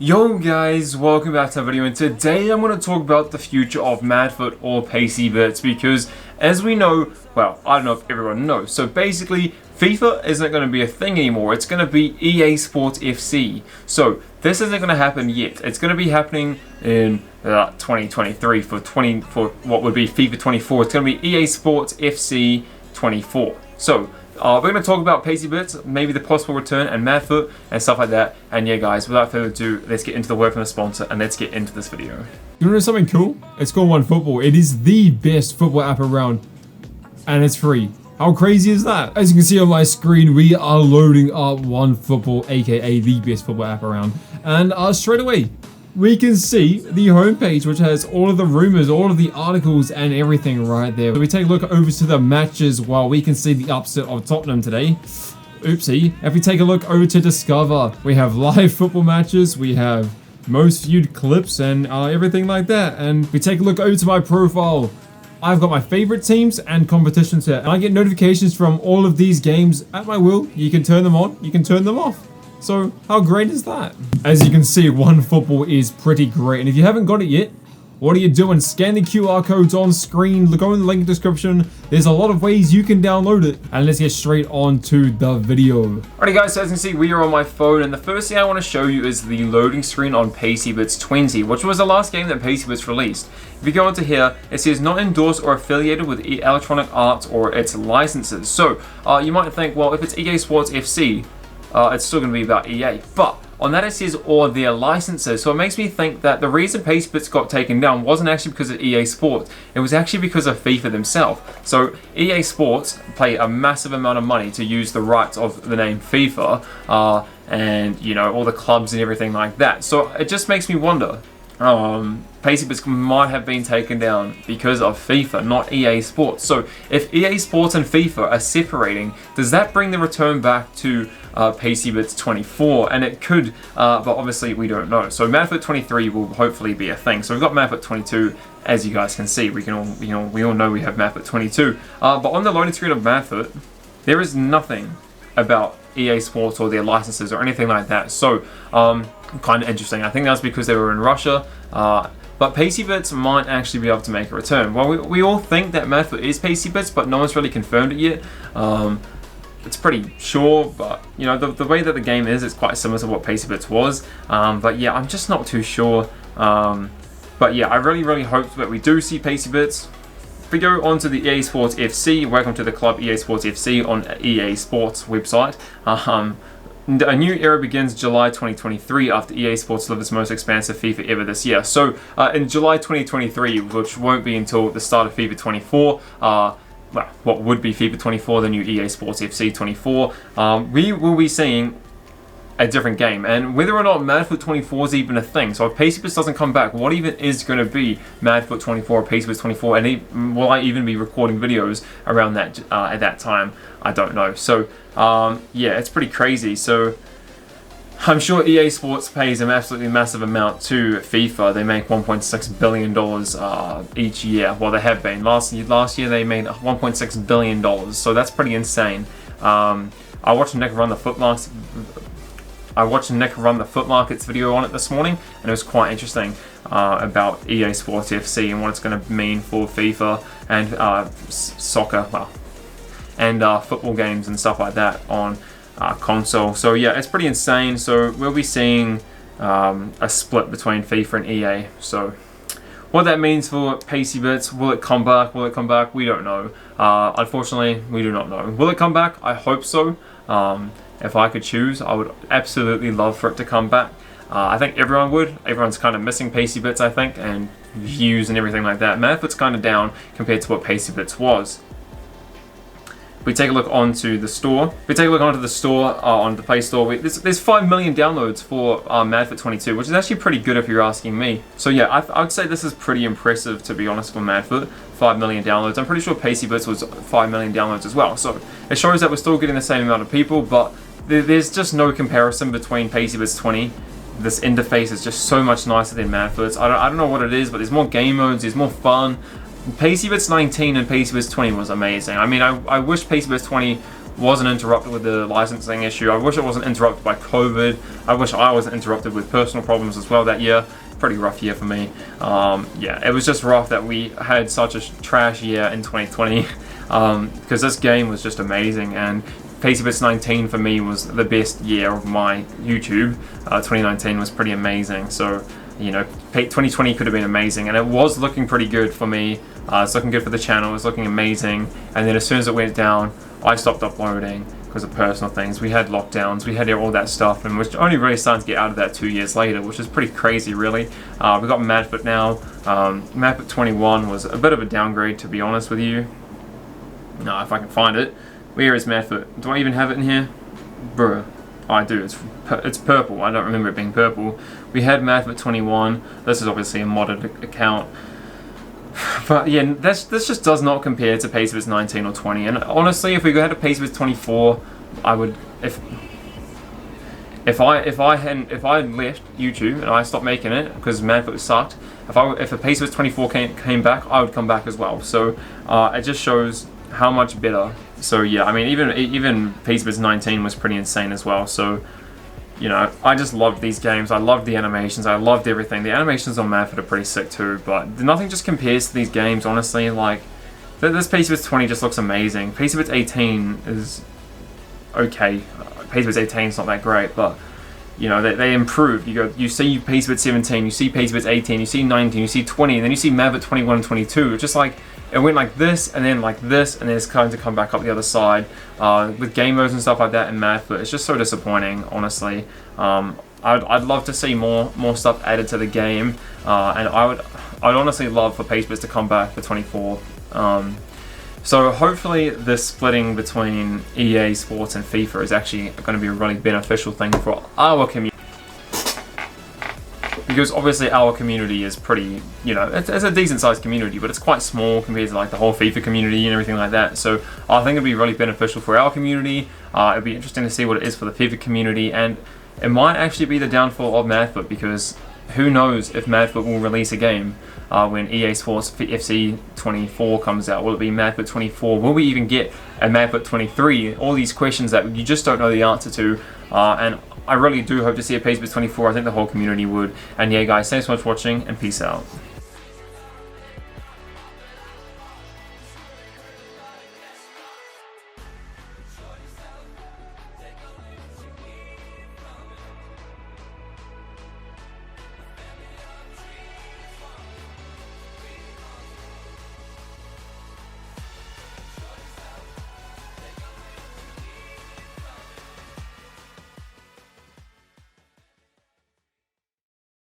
Yo guys, welcome back to a video, and today I'm going to talk about the future of MadFUT or Pacybits, because as we know, well, I don't know if everyone knows, so basically FIFA isn't going to be a thing anymore. It's going to be EA Sports FC. So this isn't going to happen yet. It's going to be happening in 2023 for what would be FIFA 24. It's going to be EA Sports FC 24. So we're going to talk about Pacybits, maybe the possible return, and MadFUT, and stuff like that. And yeah guys, without further ado, let's get into the word from the sponsor, and let's get into this video. You wanna know something cool? It's called OneFootball. It is the best football app around, and it's free. How crazy is that? As you can see on my screen, we are loading up OneFootball, aka the best football app around. And straight away, we can see the homepage, which has all of the rumors, all of the articles, and everything right there. So we take a look over to the matches. While we can see the upset of Tottenham today. Oopsie. If we take a look over to Discover, we have live football matches, we have most viewed clips, and everything like that. And we take a look over to my profile. I've got my favorite teams and competitions here, and I get notifications from all of these games at my will. You can turn them on, you can turn them off. So how great is that? As you can see, OneFootball is pretty great, and if you haven't got it yet, what are you doing? Scan the QR codes on screen, go in the link description. There's a lot of ways you can download it, and let's get straight on to the video. Alrighty guys, so as you can see, we are on my phone, and the first thing I want to show you is the loading screen on Pacybits 20, which was the last game that Pacybits released. If you go into here, it says not endorsed or affiliated with Electronic Arts or its licenses. So you might think, well, if it's EA Sports FC, it's still going to be about EA, but on that it says or their licenses, so it makes me think that the reason Pacybits got taken down wasn't actually because of EA Sports, it was actually because of FIFA themselves. So EA Sports pay a massive amount of money to use the rights of the name FIFA, and you know, all the clubs and everything like that. So it just makes me wonder, Pacybits might have been taken down because of FIFA, not EA Sports. So if EA Sports and FIFA are separating, does that bring the return back to Pacybits 24? And it could, but obviously we don't know. So MadFUT 23 will hopefully be a thing. So we've got MadFUT 22, as you guys can see. We all know we have MadFUT 22. But on the loading screen of MadFUT, there is nothing about EA Sports or their licenses or anything like that. So kind of interesting. I think that's because they were in Russia. But Pacybits might actually be able to make a return. Well, we all think that MadFUT is Pacybits, but no one's really confirmed it yet. It's pretty sure, but you know, the way that the game is, it's quite similar to what Pacybits was. But yeah, I'm just not too sure. But yeah, I really hope that we do see Pacybits. If we go on to the EA Sports FC, welcome to the club EA Sports FC on EA Sports website. A new era begins July 2023 after EA Sports delivered its most expansive FIFA ever this year. So in July 2023, which won't be until the start of FIFA 24, well, what would be FIFA 24, the new EA Sports FC 24, we will be seeing a different game, and whether or not MadFUT 24 is even a thing. So if Pacybits doesn't come back, what even is going to be MadFUT 24 or Pacybits 24, and will I even be recording videos around that at that time? I don't know. So yeah, it's pretty crazy. So I'm sure EA Sports pays an absolutely massive amount to FIFA. They make $1.6 billion each year. Well, they have been. Last year they made $1.6 billion. So that's pretty insane. I watched Nick run the Foot Markets video on it this morning, and it was quite interesting about EA Sports FC and what it's going to mean for FIFA and soccer, well, and football games and stuff like that on console. So yeah, it's pretty insane. So we'll be seeing a split between FIFA and EA. So what that means for Pacybits, will it come back? Will it come back? We don't know. Unfortunately, we do not know. Will it come back? I hope so. If I could choose, I would absolutely love for it to come back. I think everyone would. Everyone's kind of missing Pacybits, I think, and views and everything like that. MadFUT's kind of down compared to what Pacybits was. If we take a look onto the store, on the Play Store, there's 5 million downloads for MadFUT 22, which is actually pretty good if you're asking me. So yeah, I would say this is pretty impressive, to be honest, for MadFUT. 5 million downloads. I'm pretty sure Pacybits was 5 million downloads as well. So it shows that we're still getting the same amount of people, but there's just no comparison between Pacybits 20. This interface is just so much nicer than MadFUT's. I don't know what it is, but there's more game modes, there's more fun. Pacybits 19 and Pacybits 20 was amazing. I mean, I wish Pacybits 20 wasn't interrupted with the licensing issue. I wish it wasn't interrupted by COVID. I wish I wasn't interrupted with personal problems as well that year. Pretty rough year for me. Yeah, it was just rough that we had such a trash year in 2020 because this game was just amazing, and Pacybits 19 for me was the best year of my YouTube. 2019 was pretty amazing, so you know 2020 could have been amazing, and it was looking pretty good for me. It's looking good for the channel, it was looking amazing, and then as soon as it went down, I stopped uploading because of personal things. We had lockdowns, we had all that stuff, and we're only really starting to get out of that 2 years later, which is pretty crazy, really. We got MadFUT now. MadFUT 21 was a bit of a downgrade, to be honest with you. No, if I can find it. Where is MadFUT? Do I even have it in here? Bruh. Oh, I do. It's purple. I don't remember it being purple. We had MadFUT 21. This is obviously a modded account. But yeah, this just does not compare to Pacybits 19 or 20. And honestly, if we had a Pacybits 24, I would if I had left YouTube and I stopped making it because MadFUT sucked. If a Pacybits 24 came back, I would come back as well. So it just shows how much better. So yeah, I mean even Pacybits 19 was pretty insane as well. So you know, I just loved these games. I loved the animations. I loved everything. The animations on MadFUT are pretty sick too, but nothing just compares to these games, honestly. Like, this Pacybits 20 just looks amazing. Pacybits 18 is okay. Pacybits 18 is not that great, but you know, they improved. You see Pacybits 17, you see Pacybits 18, you see 19, you see 20, and then you see MadFUT 21 and 22. It's just like, it went like this, and then like this, and then it's kind of come back up the other side. With game modes and stuff like that in MadFUT, it's just so disappointing, honestly. I'd love to see more stuff added to the game, and I'd honestly love for Pacybits to come back for 24. So hopefully this splitting between EA Sports and FIFA is actually going to be a really beneficial thing for our community. Because obviously our community is pretty, you know, it's a decent sized community, but it's quite small compared to like the whole FIFA community and everything like that. So I think it'd be really beneficial for our community. It'd be interesting to see what it is for the FIFA community, and it might actually be the downfall of MadFUT, because who knows if MadFUT will release a game when EA Sports FC 24 comes out. Will it be MadFUT 24? Will we even get a MadFUT 23? All these questions that you just don't know the answer to, and I really do hope to see a Pacybits 24. I think the whole community would. And yeah guys, thanks so much for watching, and peace out.